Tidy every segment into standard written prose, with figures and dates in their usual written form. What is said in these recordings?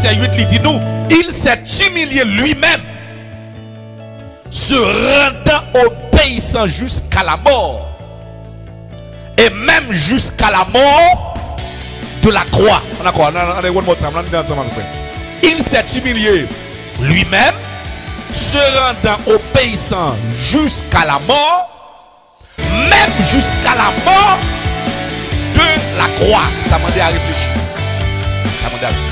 verset 8, il dit nous, il s'est humilié lui-même, se rendant obéissant jusqu'à la mort. Et même jusqu'à la mort de la croix. Il s'est humilié lui-même, se rendant obéissant jusqu'à la mort, même jusqu'à la mort de la croix. Ça m'a dit à réfléchir. Ça m'a dit à réfléchir.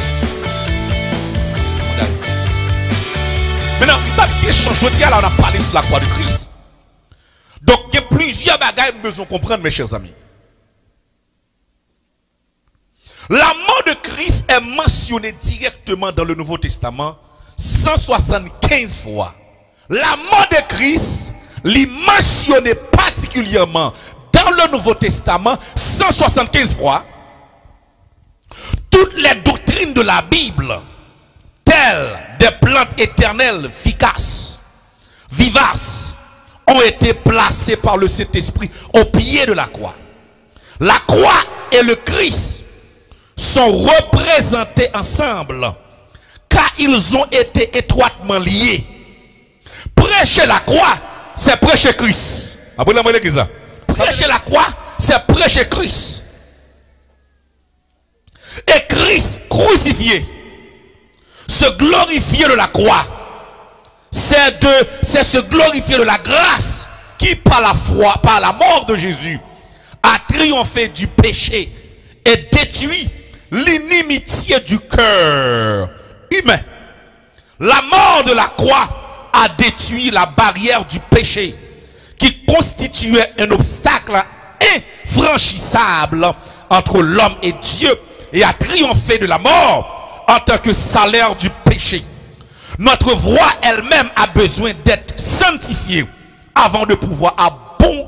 Maintenant, pas de question, là, on a parlé sur la croix de Christ. Donc, il y a plusieurs bagages que nous devons comprendre, mes chers amis. La mort de Christ est mentionnée directement dans le Nouveau Testament 175 fois. La mort de Christ est mentionnée particulièrement dans le Nouveau Testament 175 fois. Toutes les doctrines de la Bible, telles des plantes éternelles efficaces, vivaces, ont été placées par le Saint-Esprit au pied de la croix. La croix et le Christ sont représentés ensemble car ils ont été étroitement liés. Prêcher la croix, c'est prêcher Christ. Prêcher la croix, c'est prêcher Christ. Et Christ crucifié, se glorifier de la croix, c'est se glorifier de la grâce qui par la foi, par la mort de Jésus, a triomphé du péché et détruit l'inimitié du cœur humain. La mort de la croix a détruit la barrière du péché qui constituait un obstacle infranchissable entre l'homme et Dieu et a triomphé de la mort en tant que salaire du péché. Notre voix elle-même a besoin d'être sanctifiée avant de pouvoir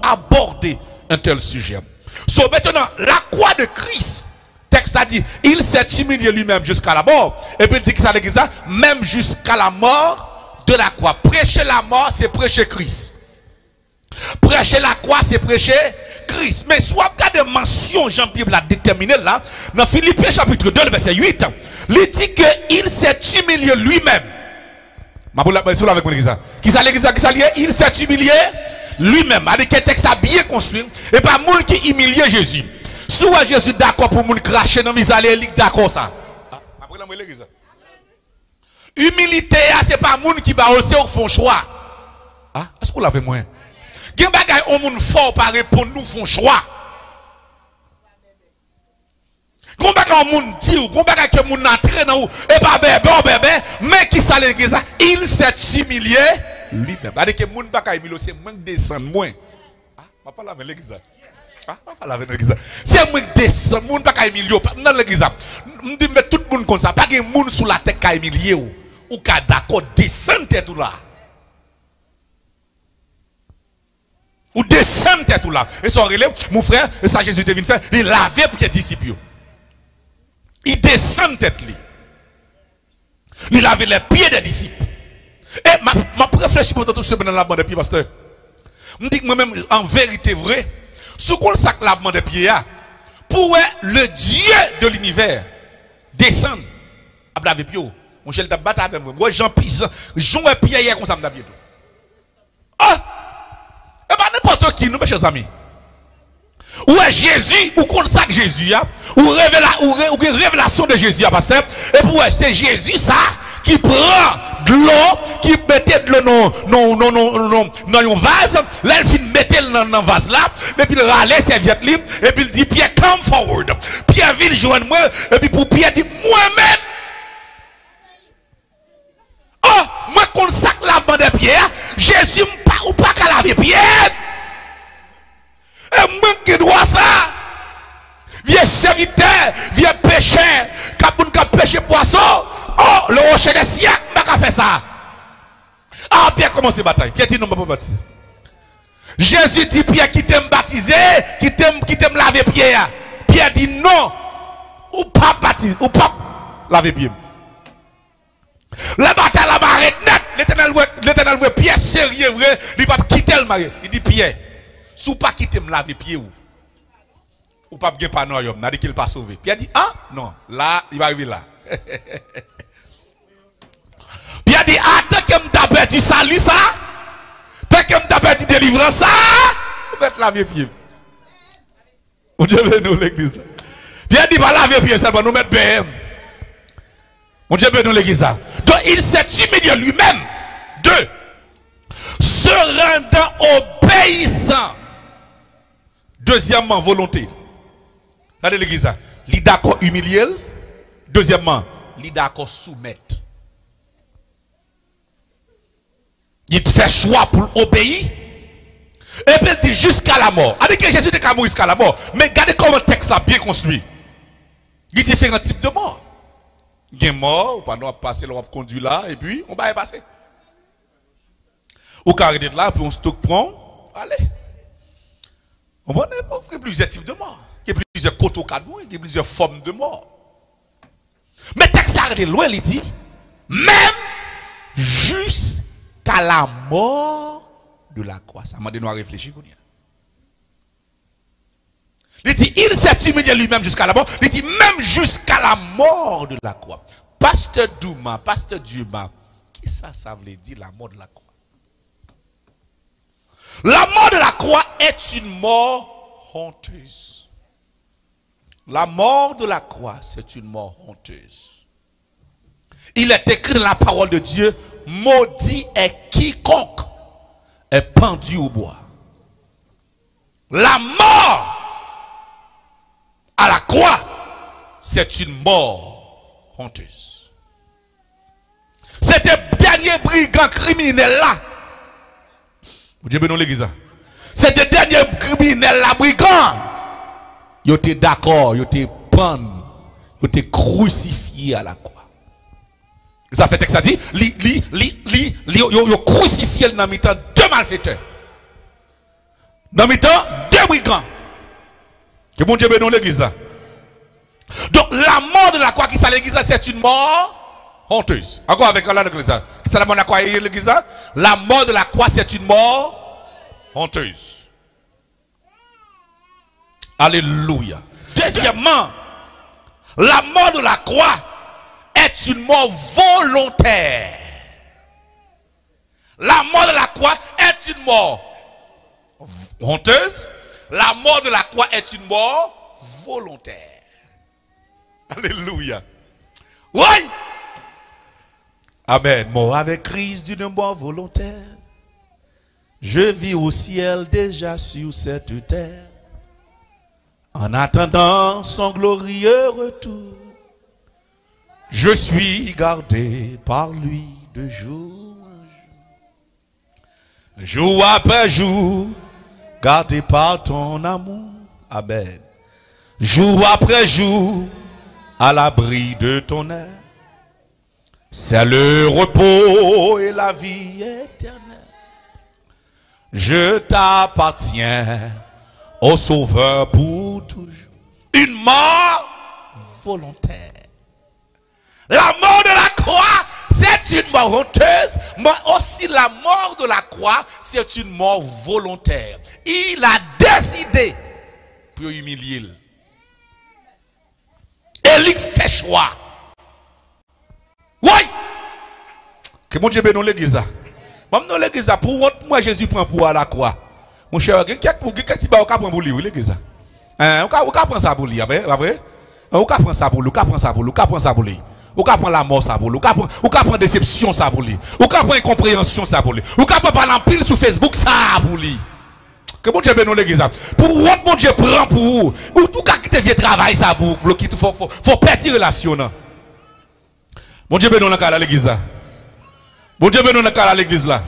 aborder un tel sujet. So, maintenant, la croix de Christ, texte a dit, il s'est humilié lui-même jusqu'à la mort. Et puis il dit que ça l'église, même jusqu'à la mort de la croix. Prêcher la mort, c'est prêcher Christ. Prêcher la croix, c'est prêcher Christ. Mais soit regardez mention, Jean-Bible a déterminé là, dans Philippiens chapitre 2, verset 8, il dit qu'il s'est humilié lui-même. Qui ça l'église, il s'est humilié lui-même. Avec quel texte a bien construit. Et pas moun qui humilie Jésus. Soit Jésus d'accord pour moun cracher dans visage, il d'accord ça. Humilité, c'est pas moun qui va aussi font choix. Ah, est-ce qu'on l'avait moins? Gen bagay on moun fort par répondre nous font choix. Gon bagay on moun dit, gon bagay que moun entraîne dans ou et pas bébé, mais qui ça l'église, il s'est humilié lui-même. Avec que moun bagay humilié c'est moins descendre moins. Ah, pas parler avec l'église. Ah, pas parler avec l'église. C'est moins descendre, moun bagay humilié dans l'église. On dit mais tout le monde comme ça, pas gen moun sous la tête ka humilié ou ka d'accord descendre tête tout là. Ou descendre tête tout là. Et son relève, mon frère, et ça Jésus te vient faire, il lavait pour les disciples. Il descend tête lui. Il lavait les pieds des disciples. Et ma réfléchis pour tout ce dans la bande de pieds, pasteur. Je dis que moi-même, en vérité vrai, ce qu'on sac lavement des pieds, pour le Dieu de l'univers descendre à laver pieds. Mon cher, il battu avec moi. Jean Pizan, Jean et Pierre hier comme ça me pieds. Ah! Et pas n'importe qui, nous, mes chers amis. Ou est Jésus, ou qu'on sac Jésus, ou révélation de Jésus, pasteur. Et pour c'est Jésus ça qui prend de l'eau, qui mettait de l'eau dans un vase, là il finit mettre dans un vase là, et puis il râle serviette libre, et puis il dit Pierre, come forward. Pierre vient joindre moi, et puis pour Pierre dit moi-même. Oh, moi qu'on sac la bande de Pierre, Jésus ou pas qu'à laver Pierre. Et moi qui dois ça, vieux serviteur, vieux pécheur, qui pêche poisson, oh, le rocher des siècles, je vais faire ça. Ah, Pierre commence la bataille. Pierre dit non, je ne peux pas baptiser. Jésus dit Pierre qui t'aime baptiser, qui t'aime laver Pierre. Pierre dit non, ou pas baptiser, ou pas laver Pierre. La bataille la arrête net. L'éternel veut Pierre sérieux, vrai, il ne va pas quitter le mari. Il dit Pierre, si vous pas quitter me laver pied ou pas bien pas non, il dit qu'il pas sauvé. Pierre dit ah non, là il va arriver là. tant que m'ta perdu salut ça, tant que m'ta perdu délivrance ça, vous mettez la vie pied. Mon Dieu bénisse l'église. Bien dit pas la vie pied, ça va nous mettre BM. Mon Dieu bénisse l'église. Donc il s'est humilié lui-même. Deux, se rendant obéissant. Deuxièmement, volonté. Regardez l'église. Il est d'accord humilier. Deuxièmement, il est d'accord soumettre. Il fait choix pour obéir. Et puis il dit jusqu'à la mort. Il dit que Jésus était mort jusqu'à la mort. Mais regardez comment le texte là bien construit. Il y a différents types de morts. Il y a mort, on va passer, on va conduire là, et puis on va y passer. Ou carré d'être là, puis on stocke prend. Allez. On va offrir plusieurs types de morts. Il y a plusieurs coteaux cadeaux, il y a plusieurs formes de mort. Mais le texte là, loin, il dit, même jusqu'à la mort de la croix. Ça m'a donné à réfléchir. Il dit, il s'est humilié lui-même jusqu'à la mort. Il dit, même jusqu'à la mort de la croix. Pasteur Douma, Pasteur Dumas, qui ça veut dire la mort de la croix? La mort de la croix est une mort honteuse. La mort de la croix, c'est une mort honteuse. Il est écrit dans la parole de Dieu, maudit est quiconque est pendu au bois. La mort à la croix, c'est une mort honteuse. C'était le dernier brigand criminel là. Vous dites non l'église. C'était le dernier criminel là, brigand. Il était d'accord, il était pendu, il était crucifié à la croix. Ça fait texte ça dit, il crucifié dans le temps deux malfaiteurs. Dans le temps deux brigands. Que bon Dieu bénisse l'église là. Donc la mort de la croix qui s'est l'église c'est une mort honteuse. Encore avec l'église là. Qui c'est la mort de la croix l'église là? La mort de la croix c'est une mort honteuse. Alléluia. Deuxièmement, la mort de la croix est une mort volontaire. La mort de la croix est une mort honteuse. La mort de la croix est une mort volontaire. Alléluia. Oui. Amen. Mort avec Christ d'une mort volontaire. Je vis au ciel déjà sur cette terre. En attendant son glorieux retour. Je suis gardé par lui de jour en jour. Jour après jour. Gardé par ton amour, Amen. Jour après jour, à l'abri de ton air. C'est le repos et la vie éternelle. Je t'appartiens, ô Sauveur pour toujours. Une mort volontaire. La mort de la croix, c'est une mort honteuse, mais aussi la mort de la croix, c'est une mort volontaire. Il a décidé pour humilier. Et il fait choix. Oui. Que mon Dieu bénisse l'église. Maintenant l'église, pour moi Jésus prend pour la croix. Mon cher, quelqu'un qui va prendre pour lui, l'église. On prend ça pour lui, vrai? On prend ça pour lui, on prend ça pour lui, on prend ça pour lui. Ou ka prend la mort ça pour lui, ou ka prend déception ça pour lui, ou ka prend incompréhension ça pour lui, ou ka prend parler en pile sur Facebook ça pour lui. Que bon Dieu bénisse l'église. Pour what bon Dieu prend pour vous, ou tout ka quitter vieux travail ça pour vous, faut perdre relation là. Bon Dieu bénisse l'église là. Bon Dieu bénisse l'église là.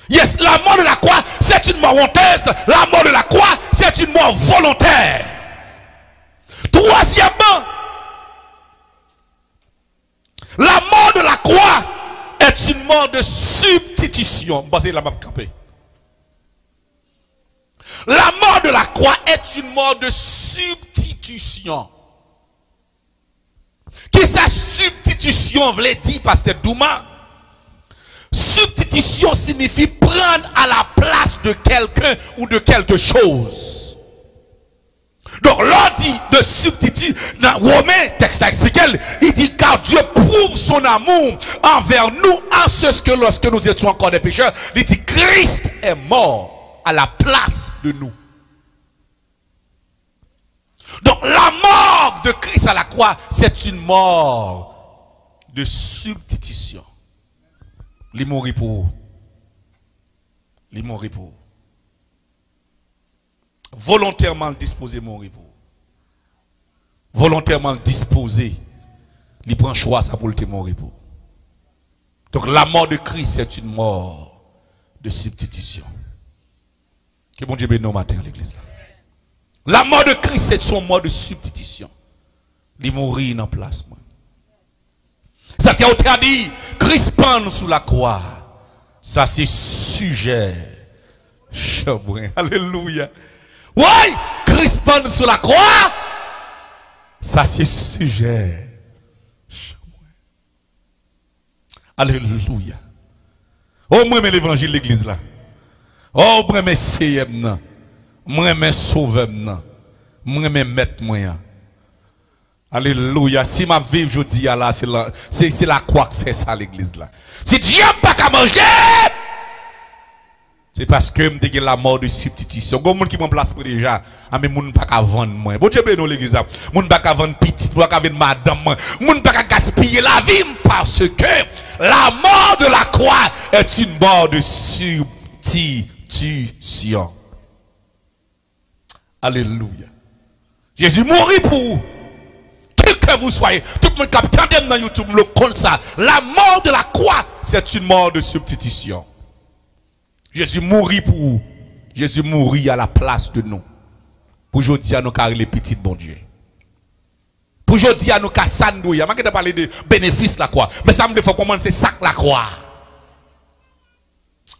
Yes, la mort de la croix, c'est une mort honteuse. La mort de la croix, c'est une mort volontaire. Troisièmement, la mort de la croix est une mort de substitution. La mort de la croix est une mort de substitution. Qui sa substitution voulait dire, Pasteur Douma? Substitution signifie prendre à la place de quelqu'un ou de quelque chose. Donc, l'on dit de substitut, dans Romain, texte a expliqué, il dit car Dieu prouve son amour envers nous en ce que lorsque nous étions encore des pécheurs, il dit Christ est mort à la place de nous. Donc, la mort de Christ à la croix, c'est une mort de substitution. Il mourit pour vous. Il mourit pour vous. Volontairement disposé mourir pour vous. Volontairement disposé, il prend choix ça pour le mourir pour vous. Donc la mort de Christ, c'est une mort de substitution. Que bon Dieu bénisse matin à l'église là. La mort de Christ, c'est son mort de substitution. Il mourit en place. Ça qui a dit, Christ pend sous la croix. Ça c'est sujet. Alléluia. Oui, Christ pend sous la croix. Ça c'est sujet. Alléluia. Oh, moi, mais l'évangile de l'église là. Oh, moi, mais c'est moi, mais sauveur. Moi, mais maître moyen. Alléluia. Si ma vie, je dis là, c'est la croix qui fait ça à l'église là. Si Dieu n'a pas qu'à manger, c'est parce que je suis la mort de substitution. Il y a des gens qui m'ont placé déjà. Mais je ne pas qu'à vendre moi. Bon Dieu bénisse l'église là. Je ne pas qu'à vendre petit, je ne pas qu'à vendre madame. Je ne pas qu'à gaspiller la vie parce que la mort de la croix est une mort de substitution. Alléluia. Jésus mourit pour vous. Quel que vous soyez, tout le monde qui a dans YouTube le compte ça. La mort de la croix, c'est une mort de substitution. Jésus mourit pour vous. Jésus mourit à la place de nous. Pour aujourd'hui à nous carrer les petits bon Dieu. Pour aujourd'hui à nous casser nous. Je ne vais pas parler de bénéfice de la croix. Mais ça me fait comment c'est ça la croix.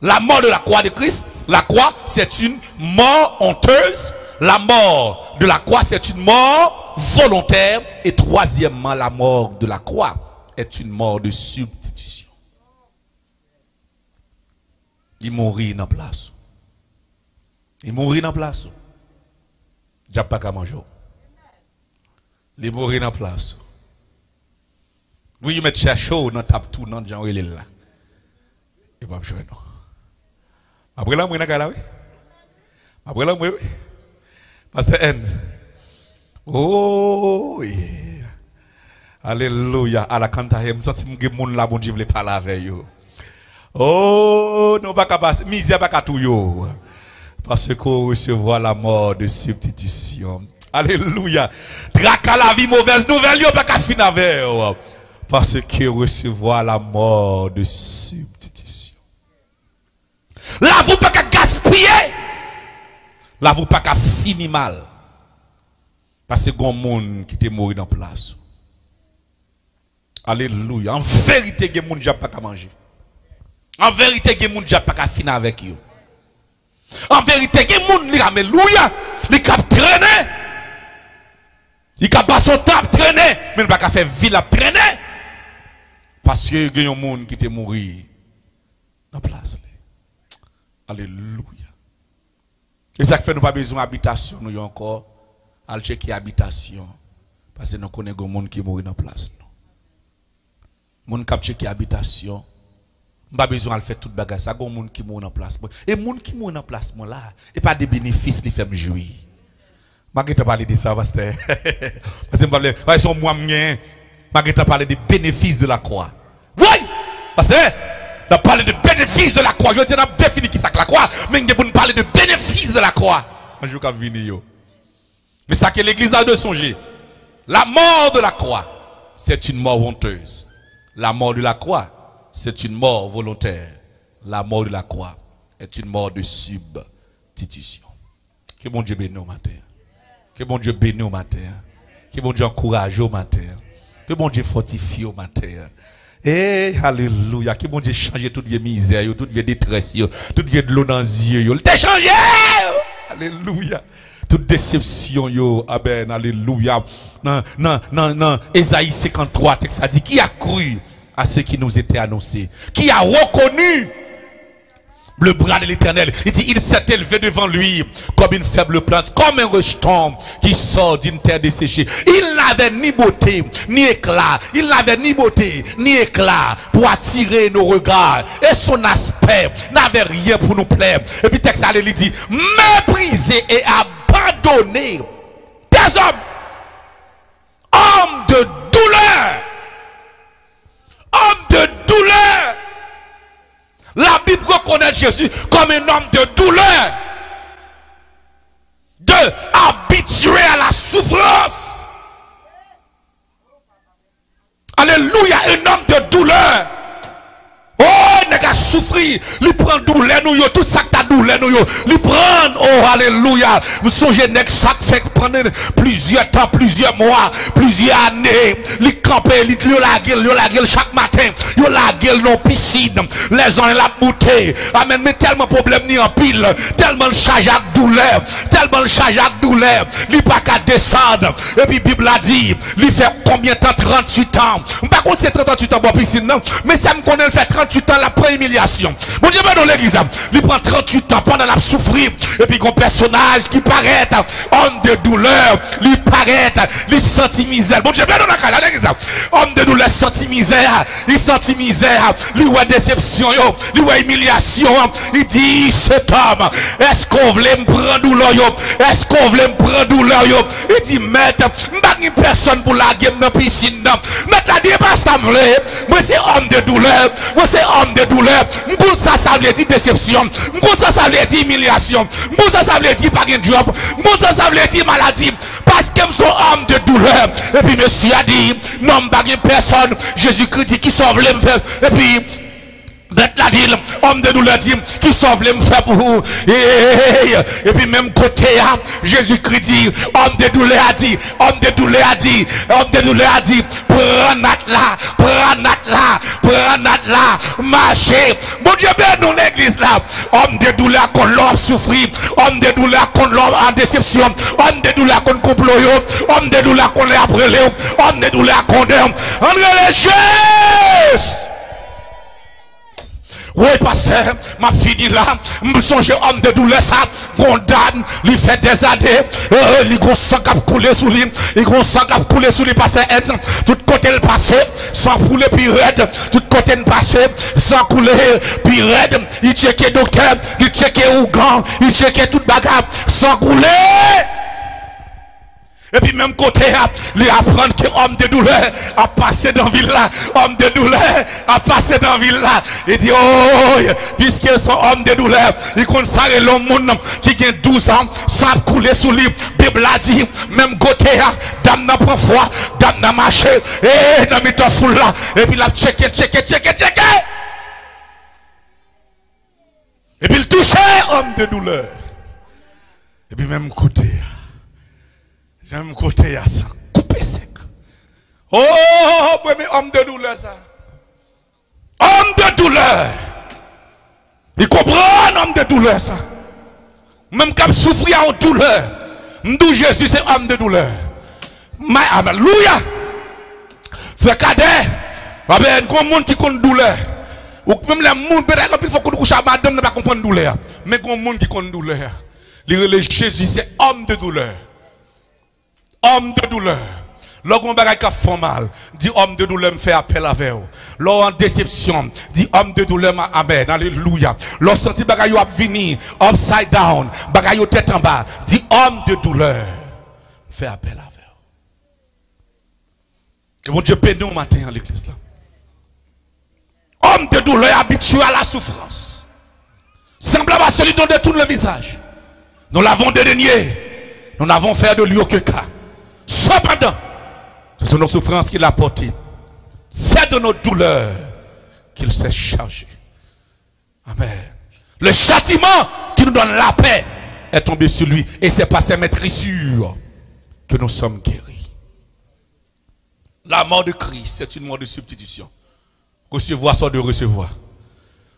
La mort de la croix de Christ, la croix c'est une mort honteuse. La mort de la croix, c'est une mort volontaire. Et troisièmement, la mort de la croix est une mort de substitution. Il mourit dans la place. Il mourit dans la place. Il n'y a pas qu'à manger. Il mourit dans la place. Vous y mettez cher chaud dans tape tout dans Jean il est là. Il va pas jouer non. Après là, moi là oui. Après là, moi oui. Pasteur N. Oh, yeah. Alléluia. À la cantaille, je sens que mon là, bon Dieu, veut parler avec vous. Oh, non, pas capable. Misère, pas tout yo. Parce qu'on recevra la mort de substitution. Alléluia. Draka la vie, mauvaise nouvelle, yo, pas qu'à finir avec vous. Parce qu'on recevra la mort de substitution. Là, vous pas qu'à gaspiller. Là, vous pas qu'à finir mal. Parce que il y a des gens qui sont morts dans la place. Alléluia. En vérité, il y a des gens qui n'ont pas qu'à manger. En vérité, il y a des gens qui n'ont pas qu'à finir avec eux. En vérité, il y a des gens qui ont alléluia. Ils ont traîné. Ils ont pas son temps traîner. Mais ils n'ont pas qu'à faire ville à traîner. Parce que il y a des gens qui sont morts dans la place. Alléluia. Et ça fait nous pas besoin d'habitation, nous encore, à checker habitation. Parce que nous connaissons des gens qui mourent dans la place. Les gens qui checker habitation, nous pas besoin de faire toute bagage. Ça, des gens qui mourent dans la place. Et les gens qui mourent dans la place, là, et pas des bénéfices qui font jouir. Je ne vais pas parler de ça, parce que ils sont moi, je ne vais pas parler des bénéfices de la croix. Oui! Parce que on a parlé de bénéfices de la croix. Je veux dire, on a défini qui c'est que la croix, mais on a parlé de bénéfices de la croix. Je vais venir. Mais ça que l'église a de songer. La mort de la croix, c'est une mort honteuse. La mort de la croix, c'est une mort volontaire. La mort de la croix est une mort de substitution. Que bon Dieu bénisse au matin. Que bon Dieu bénisse au matin. Que bon Dieu encourage au matin. Que bon Dieu fortifie au matin. Eh, alléluia. Que bon Dieu change toute vie misère, toute vie détresse, toute vie de l'eau dans les yeux. Il t'a changé. Alléluia. Toute déception, yo. Amen. Alléluia. Non. Ésaïe 53, texte a dit, qui a cru à ce qui nous était annoncé? Qui a reconnu le bras de l'Éternel. Il dit, il s'est élevé devant lui comme une faible plante, comme un rejeton qui sort d'une terre desséchée. Il n'avait ni beauté, ni éclat. Il n'avait ni beauté, ni éclat pour attirer nos regards. Et son aspect n'avait rien pour nous plaire. Et puis texte allait lui dit, méprisé et abandonné des hommes, hommes de douleur, hommes de douleur. La Bible reconnaît Jésus comme un homme de douleur, habitué à la souffrance. Alléluia, un homme de douleur. Oh, il a souffert, il prend douleur, nous, tout ça que ta douleur, nous, il prend, oh, alléluia. Nous sommes ça fait prendre plusieurs temps, plusieurs mois, plusieurs années. Il campe, il la gueule chaque matin, il la gueule dans piscine, les gens la bouteille. Amen, mais tellement problème ni en pile, tellement charge avec douleur, tellement charge avec douleur, il pas qu'à descendre. Et puis, Bible a dit, il fait combien de temps? 38 ans. Par contre, c'est 38 ans pour piscine, non? Mais ça me connaît, il fait 38 ans la pré-humiliation. Mon Dieu, dans l'église, il prend 38 ans pendant la souffrir. Et puis, un personnage qui paraît, homme de douleur, lui paraît, il sentit misère. Mon Dieu, dans l'église, homme de douleur, sentit misère, il sentit misère, lui voit déception, lui voit humiliation. Il dit, cet homme, est-ce qu'on voulait me prendre douleur, est-ce qu'on voulait me prendre douleur, il dit, maître, je personne pour la gueule dans la piscine. Maître, la dit, pas ça, moi c'est homme de douleur, moi c'est homme de douleur. Pour ça, ça veut dire déception. Pour ça, ça veut dire humiliation. Pour ça, ça veut dire pas de job. Pour ça, ça veut dire maladie. Parce que je suis homme de douleur. Et puis, monsieur a dit, non, pas de personne. Jésus-Christ dit qui sauve les faire. Et puis, la dit, homme de douleur dit, qui sauve les faire pour vous. Et puis, même côté, Jésus-Christ dit, homme de douleur a dit, homme de douleur a dit, homme de douleur a dit, prenez là, marchez. Mon Dieu, bien nous l'église là, homme de douleur qu'on l'homme souffrir, homme de douleur qu'on l'homme en déception, homme de douleur qu'on complot, homme de douleur qu'on les après, homme de douleur qu'on donne. André les choses. Oui, pasteur, ma fille là, me songe homme de douleur, ça, condamne, lui fait des années, il a sang qui a coulé sous lui, il a sang qui a coulé sous lui, pasteur, tout côté le passé, sans couler, puis raide, tout côté le passé, sans couler, puis raide, il checkait docteur, il checkait Ougan, il checkait toute bagarre, sans couler. Et puis même côté, il apprend que homme de douleur a passé dans la ville là. Homme de douleur a passé dans la ville là. Il dit, oh, puisqu'ils sont hommes de douleur, il consacre l'homme qui a 12 ans, sans couler sous lui. Bible a dit, même côté, dame n'a pas foi, dame n'a marché, et n'a mis ton foule là. Et puis il a checké. Et puis il touchait homme de douleur. Et puis même côté, j'aime côté à ça, coupé sec. Oh, mais homme de douleur ça. Homme de douleur. Il comprend homme de douleur ça. Même quand souffrir en douleur. M'dou Jésus c'est homme de douleur. Alléluia. Frère Cadet, il y a un monde qui connaît douleur. Ou même les gens, il faut qu'on couche à madame ne pas comprendre douleur. Mais il y a un monde qui connaît douleur. Jésus c'est homme de douleur. Homme de douleur. Lorsqu'on bagaille qui fait mal, dit homme de douleur me fait appel avec vous. Lorsqu'on en déception, dit homme de douleur m'a amen. Alléluia. Lorsqu'on senti bagaille a venir upside down, bagaille tête en bas, dit homme de douleur fait appel avec vous. Que mon Dieu bénisse nous matin à l'église là. Homme de douleur habitué à la souffrance. Semblable à celui dont détourne le visage. Nous l'avons dédaigné. Nous n'avons fait de lui aucun cas. Cependant, c'est de nos souffrances qu'il a portées. C'est de nos douleurs qu'il s'est chargé. Amen. Le châtiment qui nous donne la paix est tombé sur lui. Et c'est par ses maîtrissures que nous sommes guéris. La mort de Christ, c'est une mort de substitution. Recevoir soit de recevoir.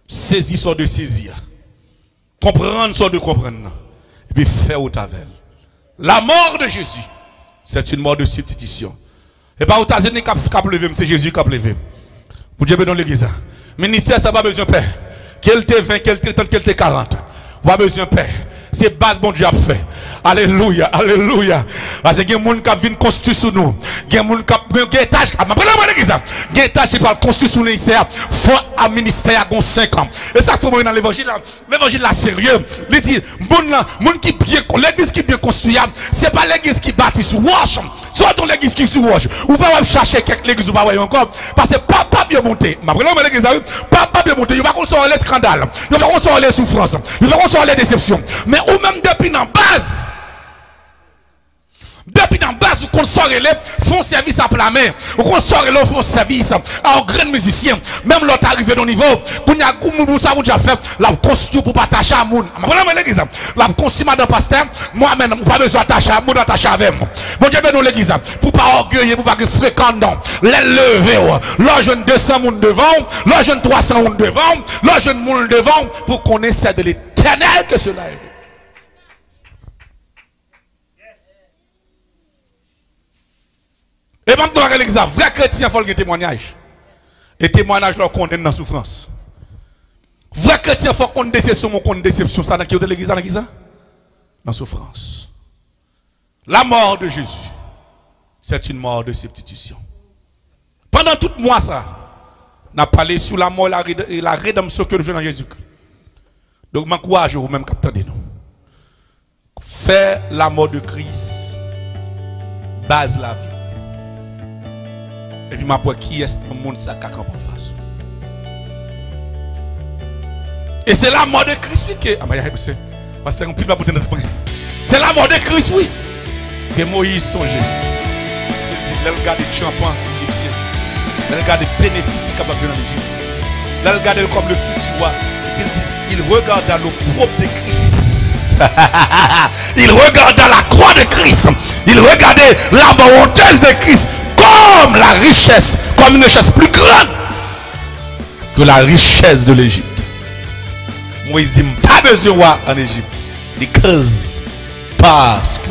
Saisir soit de saisir. Comprendre soit de comprendre. Et puis faire au tavel. La mort de Jésus, c'est une mort de substitution. Et pas aux États-Unis qui a levé, c'est Jésus qui a levé. Pour Dieu dans l'église. Ministère, ça n'a pas besoin de paix. Qu'elle te 20, qu'elle te 30, qu'elle te 40. Pas besoin de paix. C'est base bon Dieu a fait. Alléluia, alléluia. Parce que il y a des gens qui viennent construire sur nous. Il y a des gens qui viennent étage. Il y a étage qui parle construire sur nous ici. Faut un ministère à 5 ans. Et ça faut dans l'évangile. L'évangile là sérieux. Il dit monde qui bien l'église qui bien construite, c'est pas l'église qui bâtit sur roche. Soit ton l'église qui sur roche. Ou pas chercher quelque l'église ou pas encore parce que pas bien monté. Ma vraiment l'église pas bien monté. Il va consoler les scandales. Il va consoler les souffrances. Il va consoler les déceptions. Mais ou même depuis dans base. Depuis dans base, vous consorez les font service à plat main. Vous consorez les font service à un grand musicien. Même l'autre arrivé dans le niveau. Pour y a vous ça vous déjà fait la construire pour partager à moun. Voilà l'église. La construire madame pasteur, moi-même pas besoin d'attacher à moun attacher avec moi. Bon Dieu dans l'église pour pas orgueiller, pour pas fréquent dans. Les lever. Là jeune 200 moun devant, là jeune 300 moun devant, là jeune moun devant pour connaître de l'éternel que cela est. Et maintenant, dans l'exemple, vrai chrétien, il faut le témoignage. Et témoignage, leur condamne dans la souffrance. Vrai chrétien, il faut qu'on déception, mon compte déception. Ça, dans qui l'église, dans qui ça? Dans la souffrance. La mort de Jésus, c'est une mort de substitution. Pendant tout mois, ça, on a parlé sur la mort et la rédemption que nous faisons dans Jésus-Christ. Donc, je m'encourage vous même qu'attendez nous. Faire la mort de Christ, base la vie. Et puis, ma foi, qui est le monde ça caca en face. Et c'est la mort de Christ, oui, que. Ah, mais parce que c'est la mort de Christ, oui, que Moïse songeait. Il dit, là, regarde le champagne égyptien. Là, regarde les bénéfices qu'il est capable de faire dans l'Égypte. Là, regarde comme le futur roi. Et puis, il dit, il regarda le propre de Christ. Il regarda la croix de Christ. Il regardait la honteuse de Christ. Comme la richesse, comme une richesse plus grande que la richesse de l'Égypte. Moïse dit, pas besoin de roi en Égypte. Parce que